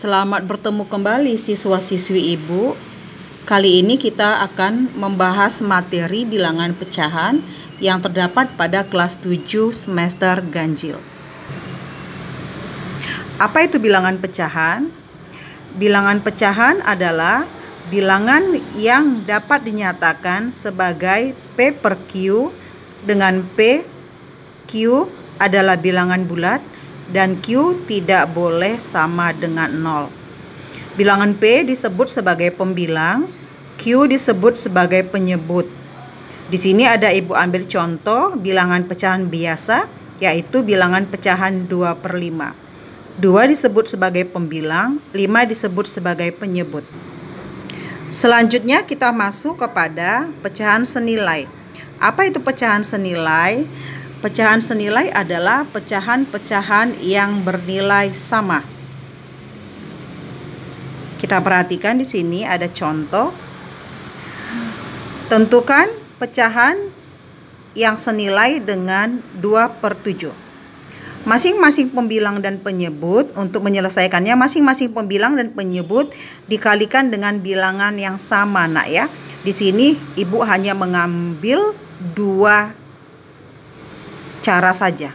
Selamat bertemu kembali siswa-siswi Ibu. Kali ini kita akan membahas materi bilangan pecahan yang terdapat pada kelas 7 semester ganjil. Apa itu bilangan pecahan? Bilangan pecahan adalah bilangan yang dapat dinyatakan sebagai P per Q, dengan P, Q adalah bilangan bulat dan Q tidak boleh sama dengan 0. Bilangan P disebut sebagai pembilang, Q disebut sebagai penyebut. Di sini ada Ibu ambil contoh bilangan pecahan biasa, yaitu bilangan pecahan 2/5. 2 disebut sebagai pembilang, 5 disebut sebagai penyebut. Selanjutnya kita masuk kepada pecahan senilai. Apa itu pecahan senilai? Pecahan senilai adalah pecahan-pecahan yang bernilai sama. Kita perhatikan di sini ada contoh. Tentukan pecahan yang senilai dengan 2/7. Masing-masing pembilang dan penyebut, untuk menyelesaikannya masing-masing pembilang dan penyebut dikalikan dengan bilangan yang sama, Nak ya. Di sini Ibu hanya mengambil 2 cara saja.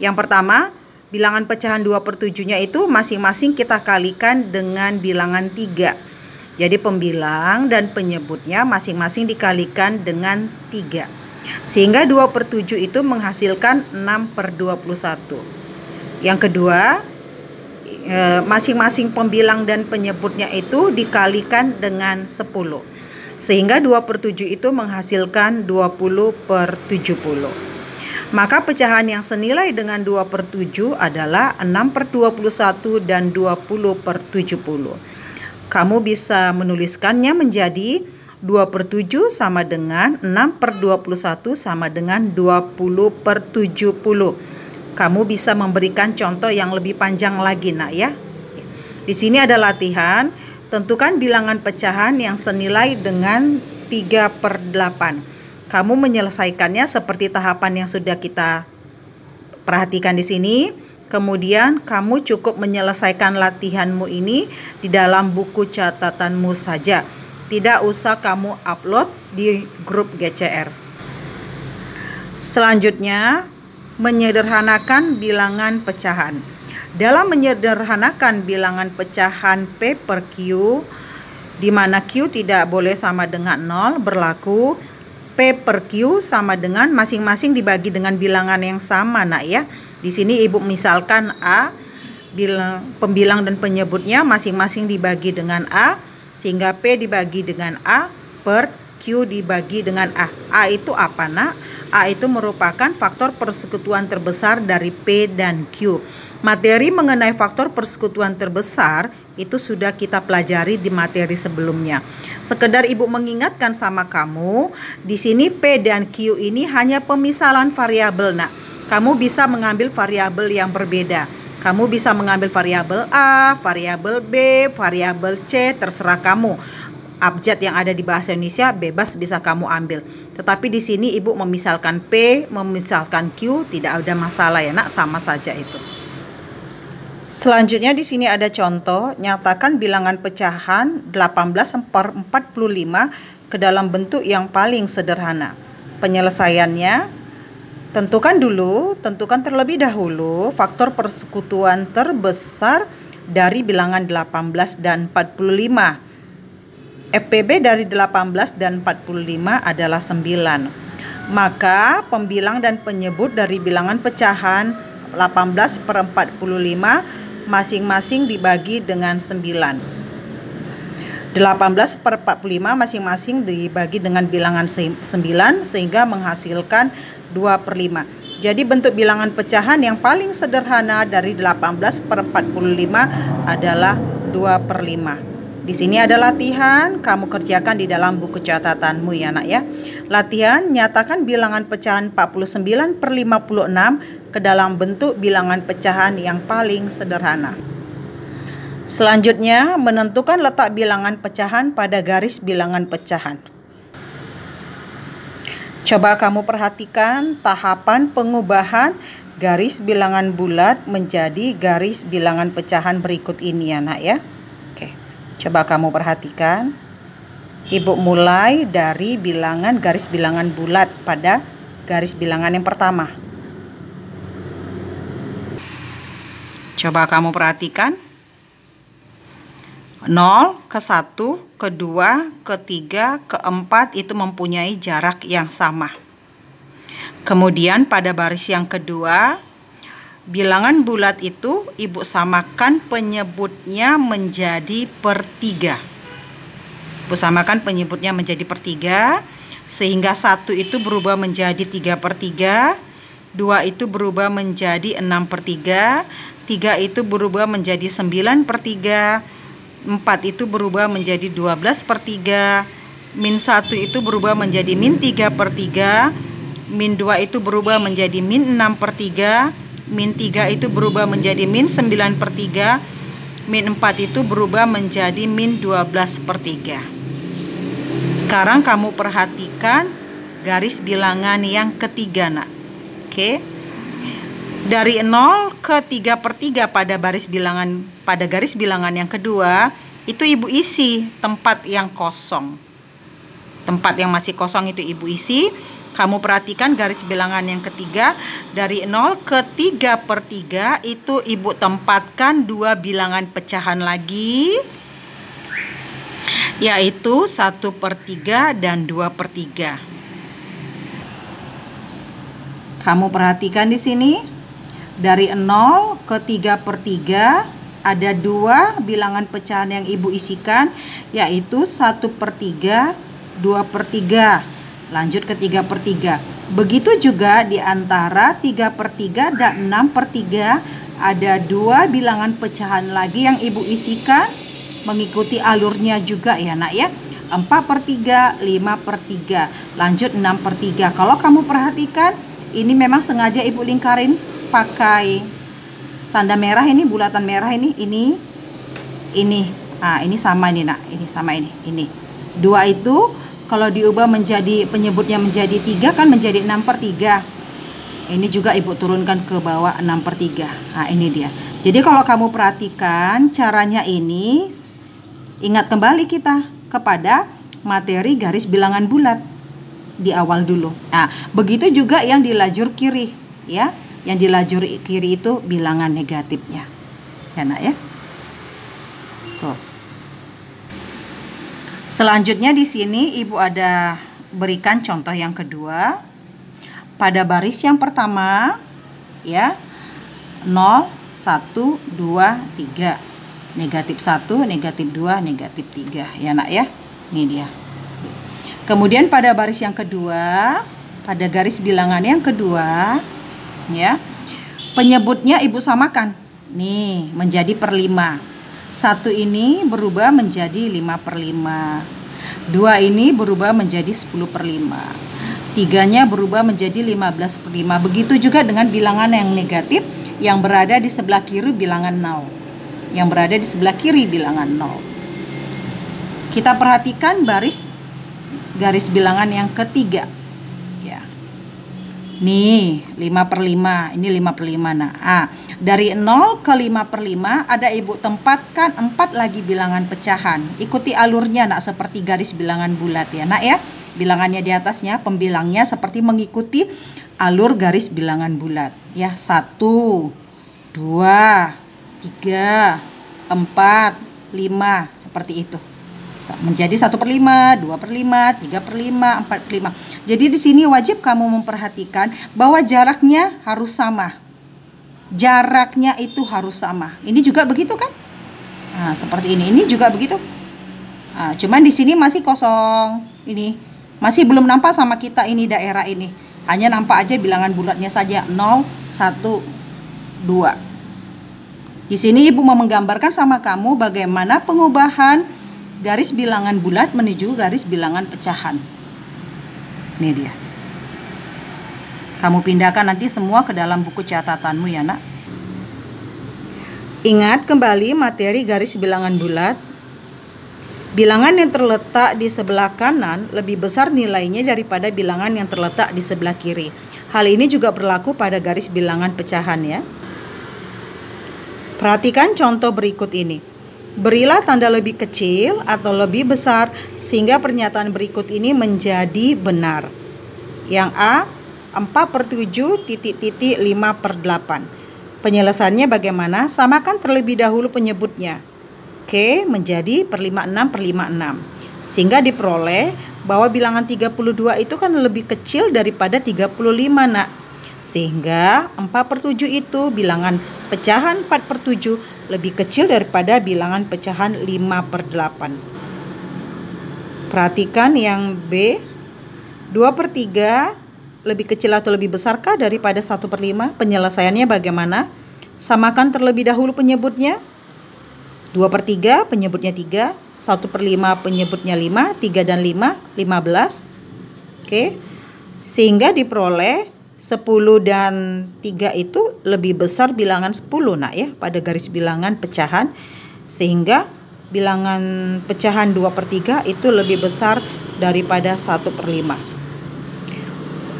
Yang pertama, bilangan pecahan 2/7-nya itu masing-masing kita kalikan dengan bilangan 3. Jadi pembilang dan penyebutnya masing-masing dikalikan dengan 3. Sehingga 2/7 itu menghasilkan 6/21. Yang kedua, masing-masing pembilang dan penyebutnya itu dikalikan dengan 10. Sehingga 2/7 itu menghasilkan 20/70. Maka pecahan yang senilai dengan 2/7 adalah 6/21 dan 20/70. Kamu bisa menuliskannya menjadi 2/7 sama dengan 6/21 sama dengan 20/70. Kamu bisa memberikan contoh yang lebih panjang lagi, Nak ya. Di sini ada latihan, tentukan bilangan pecahan yang senilai dengan 3/8. Kamu menyelesaikannya seperti tahapan yang sudah kita perhatikan di sini. Kemudian kamu cukup menyelesaikan latihanmu ini di dalam buku catatanmu saja. Tidak usah kamu upload di grup GCR. Selanjutnya, menyederhanakan bilangan pecahan. Dalam menyederhanakan bilangan pecahan P per Q, di mana Q tidak boleh sama dengan 0, berlaku P per Q sama dengan masing-masing dibagi dengan bilangan yang sama, Nak ya. Di sini Ibu misalkan A, pembilang dan penyebutnya masing-masing dibagi dengan A, sehingga P dibagi dengan A per Q dibagi dengan A. A itu apa, Nak? A itu merupakan faktor persekutuan terbesar dari P dan Q. Materi mengenai faktor persekutuan terbesar itu sudah kita pelajari di materi sebelumnya. Sekedar Ibu mengingatkan sama kamu, di sini P dan Q ini hanya pemisalan variabel, Nak. Kamu bisa mengambil variabel yang berbeda. Kamu bisa mengambil variabel A, variabel B, variabel C, terserah kamu. Abjad yang ada di bahasa Indonesia bebas bisa kamu ambil. Tetapi di sini Ibu memisalkan P, memisalkan Q, tidak ada masalah ya, Nak, sama saja itu. Selanjutnya di sini ada contoh, nyatakan bilangan pecahan 18/45 ke dalam bentuk yang paling sederhana. Penyelesaiannya, tentukan terlebih dahulu faktor persekutuan terbesar dari bilangan 18 dan 45. FPB dari 18 dan 45 adalah 9. Maka pembilang dan penyebut dari bilangan pecahan 18/45 masing-masing dibagi dengan 9. 18/45 masing-masing dibagi dengan bilangan 9 sehingga menghasilkan 2/5. Jadi bentuk bilangan pecahan yang paling sederhana dari 18/45 adalah 2/5. Di sini ada latihan, kamu kerjakan di dalam buku catatanmu ya, Nak ya. Latihan, nyatakan bilangan pecahan 49/56 ke dalam bentuk bilangan pecahan yang paling sederhana. Selanjutnya, menentukan letak bilangan pecahan pada garis bilangan pecahan. Coba kamu perhatikan tahapan pengubahan garis bilangan bulat menjadi garis bilangan pecahan berikut ini ya nak ya. Oke, coba kamu perhatikan. Ibu mulai dari bilangan garis bilangan bulat pada garis bilangan yang pertama. Coba kamu perhatikan. 0 ke 1, ke 2, ke 3, ke 4 itu mempunyai jarak yang sama. Kemudian pada baris yang kedua, bilangan bulat itu ibu samakan penyebutnya menjadi per 3. Ibu samakan penyebutnya menjadi per 3, sehingga 1 itu berubah menjadi 3/3, 2 itu berubah menjadi 6/3, 3 itu berubah menjadi 9/3, 4 itu berubah menjadi 12/3, min 1 itu berubah menjadi min 3/3, min 2 itu berubah menjadi min 6/3, min 3 itu berubah menjadi min 9/3, min 4 itu berubah menjadi min 12/3. Sekarang kamu perhatikan garis bilangan yang ketiga nak. Oke. Dari 0 ke 3/3 pada garis bilangan yang kedua, itu ibu isi tempat yang kosong. Tempat yang masih kosong itu ibu isi. Kamu perhatikan garis bilangan yang ketiga, dari 0 ke 3/3 itu ibu tempatkan dua bilangan pecahan lagi, yaitu 1/3 dan 2/3. Kamu perhatikan di sini, dari 0 ke 3/3 ada dua bilangan pecahan yang ibu isikan, yaitu 1/3, 2/3. Lanjut ke 3/3. Begitu juga di antara 3/3 dan 6/3 ada dua bilangan pecahan lagi yang ibu isikan, mengikuti alurnya juga ya nak ya. 4/3, 5/3, lanjut 6/3. Kalau kamu perhatikan, ini memang sengaja ibu lingkarin pakai tanda merah ini, bulatan merah ini. Nah, ini sama ini nak, ini sama ini. 2 itu kalau diubah menjadi penyebutnya menjadi 3 kan menjadi 6/3. Ini juga ibu turunkan ke bawah 6/3. Nah, ini dia. Jadi kalau kamu perhatikan caranya ini, ingat kembali kita kepada materi garis bilangan bulat di awal dulu. Nah, begitu juga yang di lajur kiri ya. Yang di lajur kiri itu bilangan negatifnya. Ya nak ya. Tuh. Selanjutnya di sini ibu ada berikan contoh yang kedua. Pada baris yang pertama ya, 0, 1, 2, 3. Negatif 1, negatif 2, negatif 3. Ya nak ya. Ini dia. Kemudian pada baris yang kedua, pada garis bilangan yang kedua ya, penyebutnya ibu samakan. Nih, menjadi per 5. 1 ini berubah menjadi 5/5. 2 ini berubah menjadi 10/5. 3-nya berubah menjadi 15/5. Begitu juga dengan bilangan yang negatif yang berada di sebelah kiri bilangan 0. Yang berada di sebelah kiri bilangan 0. Kita perhatikan garis bilangan yang ketiga. Ya. Nih, 5/5. Ini 5/5. Nah, dari 0 ke 5/5 ada ibu tempatkan 4 lagi bilangan pecahan. Ikuti alurnya nak, seperti garis bilangan bulat ya nak ya. Bilangannya di atasnya, pembilangnya seperti mengikuti alur garis bilangan bulat ya. 1, 2, 3, 4, 5, seperti itu. Menjadi 1/5, 2/5, 3/5, 4/5. Jadi di sini wajib kamu memperhatikan bahwa jaraknya harus sama. Jaraknya itu harus sama. Ini juga begitu kan? Nah, seperti ini. Ini juga begitu. Nah, cuman di sini masih kosong. Ini masih belum nampak sama kita ini daerah ini. Hanya nampak aja bilangan bulatnya saja, 0, 1, 2. Di sini ibu mau menggambarkan sama kamu bagaimana pengubahan garis bilangan bulat menuju garis bilangan pecahan. Ini dia. Kamu pindahkan nanti semua ke dalam buku catatanmu ya nak. Ingat kembali materi garis bilangan bulat. Bilangan yang terletak di sebelah kanan lebih besar nilainya daripada bilangan yang terletak di sebelah kiri. Hal ini juga berlaku pada garis bilangan pecahan ya. Perhatikan contoh berikut ini. Berilah tanda lebih kecil atau lebih besar sehingga pernyataan berikut ini menjadi benar. Yang A, 4/7 titik-titik 5/8. Penyelesaiannya bagaimana? Samakan terlebih dahulu penyebutnya. Oke, menjadi per 56/56. Sehingga diperoleh bahwa bilangan 32 itu kan lebih kecil daripada 35, nak. Sehingga 4/7 itu bilangan pecahan 4/7 lebih kecil daripada bilangan pecahan 5/8. Perhatikan yang B, 2/3 lebih kecil atau lebih besarkah daripada 1/5? Penyelesaiannya bagaimana? Samakan terlebih dahulu penyebutnya. 2/3 penyebutnya 3, 1/5 penyebutnya 5, 3 dan 5, 15. Oke. Sehingga diperoleh 10 dan 3 itu lebih besar bilangan 10, nak ya, pada garis bilangan pecahan. Sehingga bilangan pecahan 2/3 itu lebih besar daripada 1/5.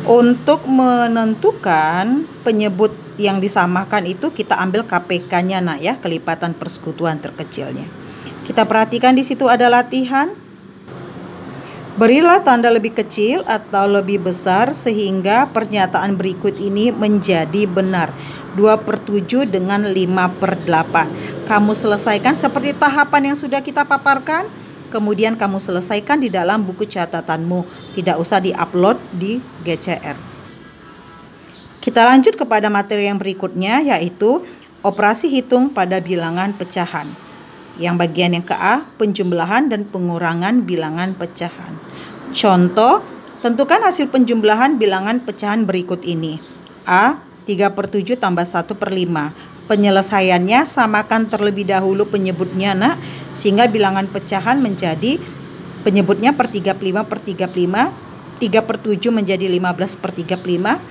Untuk menentukan penyebut yang disamakan itu kita ambil KPK-nya, nak ya, kelipatan persekutuan terkecilnya. Kita perhatikan di situ ada latihan. Berilah tanda lebih kecil atau lebih besar sehingga pernyataan berikut ini menjadi benar. 2/7 dengan 5/8. Kamu selesaikan seperti tahapan yang sudah kita paparkan. Kemudian kamu selesaikan di dalam buku catatanmu. Tidak usah di-upload di GCR. Kita lanjut kepada materi yang berikutnya, yaitu operasi hitung pada bilangan pecahan. Yang bagian yang ke A, penjumlahan dan pengurangan bilangan pecahan. Contoh, tentukan hasil penjumlahan bilangan pecahan berikut ini. A, 3/7 tambah 1/5. Penyelesaiannya samakan terlebih dahulu penyebutnya, nak, sehingga bilangan pecahan menjadi penyebutnya per 35/35, 3/7 menjadi 15/35,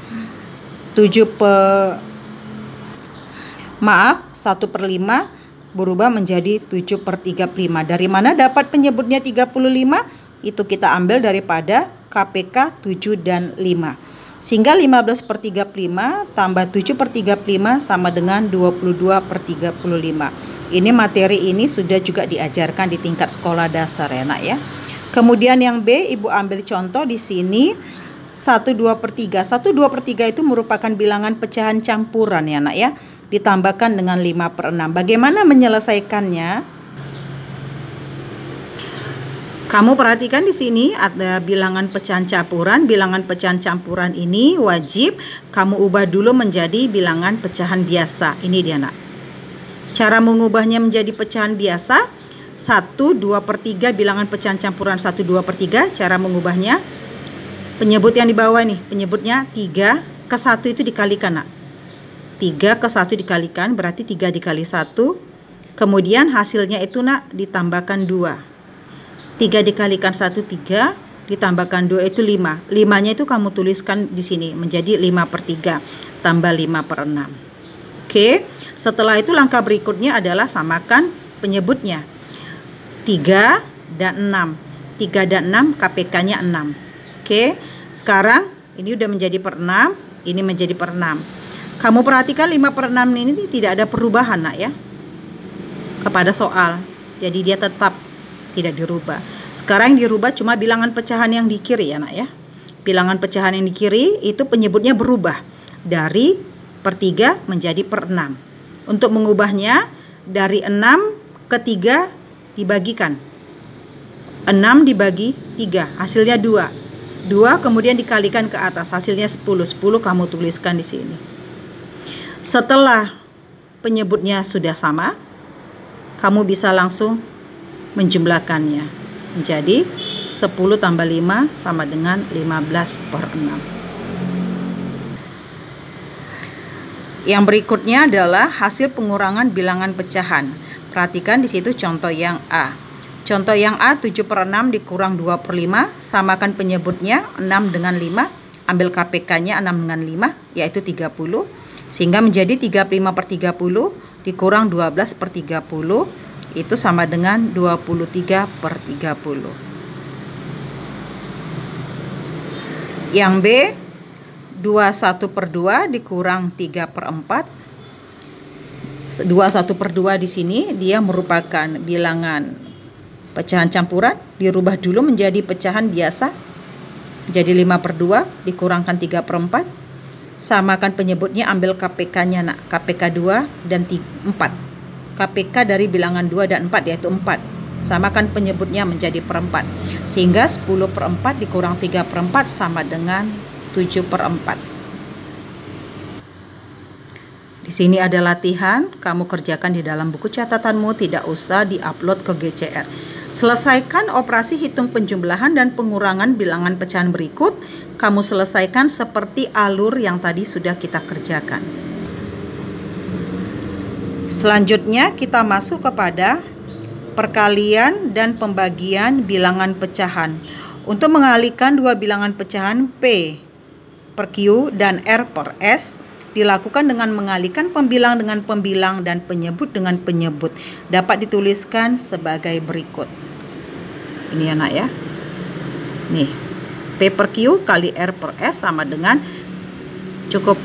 1/5 berubah menjadi 7/35. Dari mana dapat penyebutnya 35? Itu kita ambil daripada KPK 7 dan 5. Sehingga 15/35 tambah 7/35 sama dengan 22/35. Ini materi ini sudah juga diajarkan di tingkat sekolah dasar ya, nak ya. Kemudian yang B, Ibu ambil contoh di sini 1/2/3. 1/2/3 itu merupakan bilangan pecahan campuran ya, nak ya. Ditambahkan dengan 5/6. Bagaimana menyelesaikannya? Kamu perhatikan di sini ada bilangan pecahan campuran. Bilangan pecahan campuran ini wajib kamu ubah dulu menjadi bilangan pecahan biasa. Ini dia, nak. Cara mengubahnya menjadi pecahan biasa, 1/2/3 bilangan pecahan campuran 1/2/3. Cara mengubahnya, penyebut yang di bawah nih, penyebutnya 3 ke 1 itu dikalikan, nak. 3 ke 1 dikalikan berarti 3 dikali 1. Kemudian hasilnya itu, nak, ditambahkan 2. 3 dikalikan 1 3, ditambahkan 2 itu 5. 5-nya itu kamu tuliskan di sini menjadi 5/3 tambah 5/6. Oke, setelah itu langkah berikutnya adalah samakan penyebutnya. 3 dan 6. 3 dan 6 KPK-nya 6. Oke, sekarang ini udah menjadi per 6, ini menjadi per 6. Kamu perhatikan 5/6 ini tidak ada perubahan, nak ya, kepada soal. Jadi dia tetap tidak dirubah. Sekarang yang dirubah cuma bilangan pecahan yang di kiri ya, nak ya. Bilangan pecahan yang di kiri itu penyebutnya berubah dari per 3 menjadi per 6. Untuk mengubahnya dari 6 ke 3 dibagikan. 6 dibagi 3 hasilnya 2. 2 kemudian dikalikan ke atas hasilnya 10. 10 kamu tuliskan di sini. Setelah penyebutnya sudah sama, kamu bisa langsung menjumlahkannya menjadi 10 tambah 5 sama dengan 15/6. Yang berikutnya adalah hasil pengurangan bilangan pecahan. Perhatikan di situ contoh yang A. Contoh yang A, 7/6 dikurang 2/5, samakan penyebutnya 6 dengan 5, ambil KPK-nya 6 dengan 5 yaitu 30. Sehingga menjadi 35/30 dikurang 12/30 itu sama dengan 23/30. Yang B, 21/2 dikurang 3/4. 21/2 di sini dia merupakan bilangan pecahan campuran, dirubah dulu menjadi pecahan biasa. Jadi 5/2 dikurangkan 3/4. Samakan penyebutnya, ambil KPK-nya nak, KPK 2 dan 4. KPK dari bilangan 2 dan 4 yaitu 4. Samakan penyebutnya menjadi perempat. Sehingga 10/4 dikurang 3/4 sama dengan 7/4. Di sini ada latihan, kamu kerjakan di dalam buku catatanmu, tidak usah diupload ke GCR. Selesaikan operasi hitung penjumlahan dan pengurangan bilangan pecahan berikut. Kamu selesaikan seperti alur yang tadi sudah kita kerjakan. Selanjutnya kita masuk kepada perkalian dan pembagian bilangan pecahan. Untuk mengalihkan dua bilangan pecahan P per Q dan R per S, dilakukan dengan mengalihkan pembilang dengan pembilang dan penyebut dengan penyebut. Dapat dituliskan sebagai berikut. Ini anak ya. Nih, P per Q kali R per S sama dengan, cukup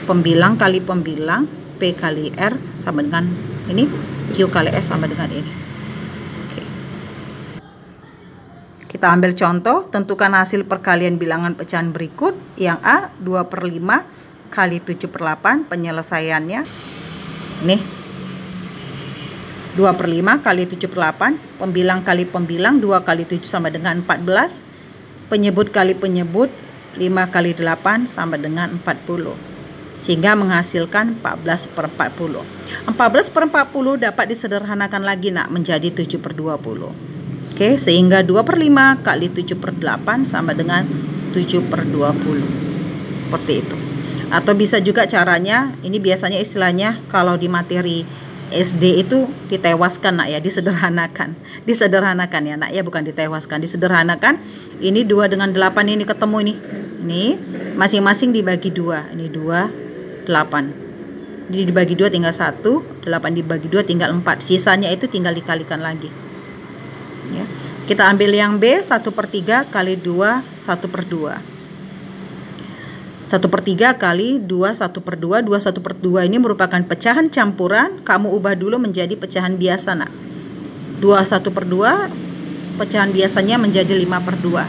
pembilang kali pembilang, P kali R sama dengan ini, Q kali S sama dengan ini. Oke. Kita ambil contoh, tentukan hasil perkalian bilangan pecahan berikut. Yang A, 2/5 kali 7/8, penyelesaiannya nih 2/5 kali 7/8, pembilang kali pembilang, 2 kali 7 sama dengan 14, penyebut kali penyebut, 5 kali 8 sama dengan 40, sehingga menghasilkan 14/40. 14/40 dapat disederhanakan lagi nak menjadi 7/20. Oke, sehingga 2/5 kali 7/8 sama dengan 7/20. Seperti itu. Atau bisa juga caranya, ini biasanya istilahnya kalau di materi SD itu ditewaskan nak ya, disederhanakan. Disederhanakan ya nak ya, bukan ditewaskan, disederhanakan. Ini 2 dengan 8 ini ketemu ini. Ini masing-masing dibagi 2. Ini 2, 8. Ini dibagi 2 tinggal 1, 8 dibagi 2 tinggal 4. Sisanya itu tinggal dikalikan lagi. Ya. Kita ambil yang B, 1/3 kali 2, 1/2. 1/3 kali 2, 1/2. 2 1/2 ini merupakan pecahan campuran. Kamu ubah dulu menjadi pecahan biasa nak. 2 1/2 pecahan biasanya menjadi 5/2.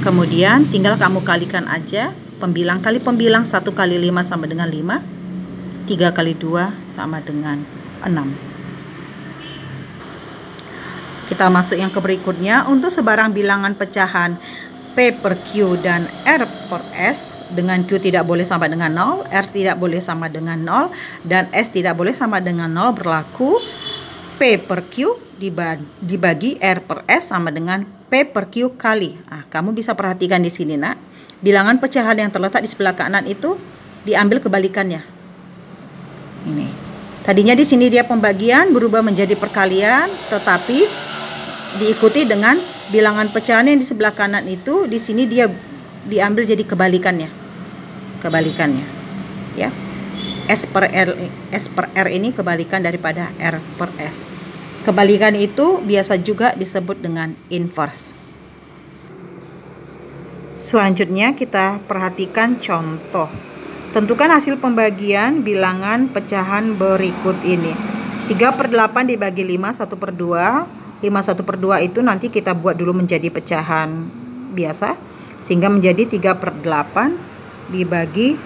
Kemudian tinggal kamu kalikan aja. Pembilang kali pembilang, 1 kali 5 sama dengan 5. 3 kali 2 sama dengan 6. Kita masuk yang ke berikutnya. Untuk sebarang bilangan pecahan P per Q dan R per S, dengan Q tidak boleh sama dengan 0, R tidak boleh sama dengan 0, dan S tidak boleh sama dengan 0, berlaku P per Q dibagi R per S sama dengan P per Q kali. Kamu bisa perhatikan di sini nak, bilangan pecahan yang terletak di sebelah kanan itu diambil kebalikannya. Ini. Tadinya di sini dia pembagian berubah menjadi perkalian, tetapi diikuti dengan bilangan pecahan yang di sebelah kanan itu, di sini dia diambil jadi kebalikannya. Kebalikannya. Ya. S per R ini kebalikan daripada R per S. Kebalikan itu biasa juga disebut dengan inverse. Selanjutnya kita perhatikan contoh. Tentukan hasil pembagian bilangan pecahan berikut ini. 3/8 dibagi 5, 1/2. 5 1/2 itu nanti kita buat dulu menjadi pecahan biasa, sehingga menjadi 3/8 dibagi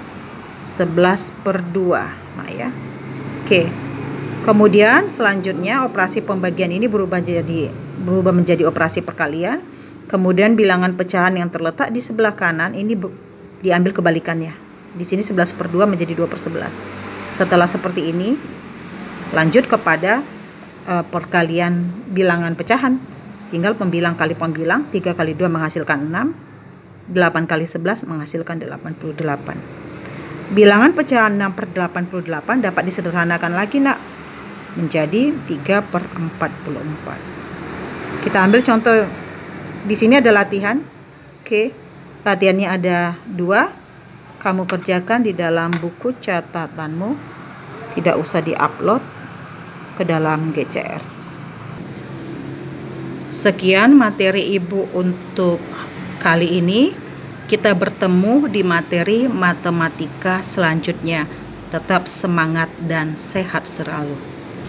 11/2. Nah ya. Oke. Kemudian selanjutnya operasi pembagian ini berubah menjadi operasi perkalian. Kemudian bilangan pecahan yang terletak di sebelah kanan ini diambil kebalikannya. Di sini 11/2 menjadi 2/11. Setelah seperti ini, lanjut kepada perkalian bilangan pecahan. Tinggal pembilang kali pembilang, 3 kali 2 menghasilkan 6, 8 kali 11 menghasilkan 88. Bilangan pecahan 6/88 dapat disederhanakan lagi nak, menjadi 3/44. Kita ambil contoh, di sini ada latihan. Oke, latihannya ada 2. Kamu kerjakan di dalam buku catatanmu, tidak usah diupload ke dalam GCR. Sekian materi Ibu untuk kali ini. kita bertemu di materi matematika selanjutnya. Tetap semangat dan sehat selalu.